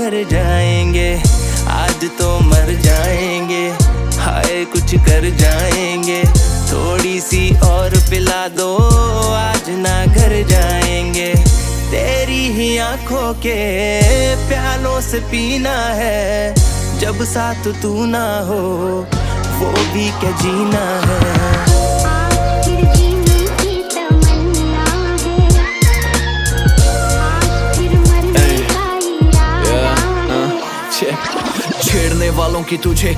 घर जाएंगे, आज तो मर जाएंगे, हाय कुछ कर जाएंगे, थोड़ी सी और पिला दो, आज ना घर जाएंगे। तेरी ही आंखों के प्यालों से पीना है, जब साथ तू ना हो वो भी क्या जीना है। छेड़ने वालों की तुझे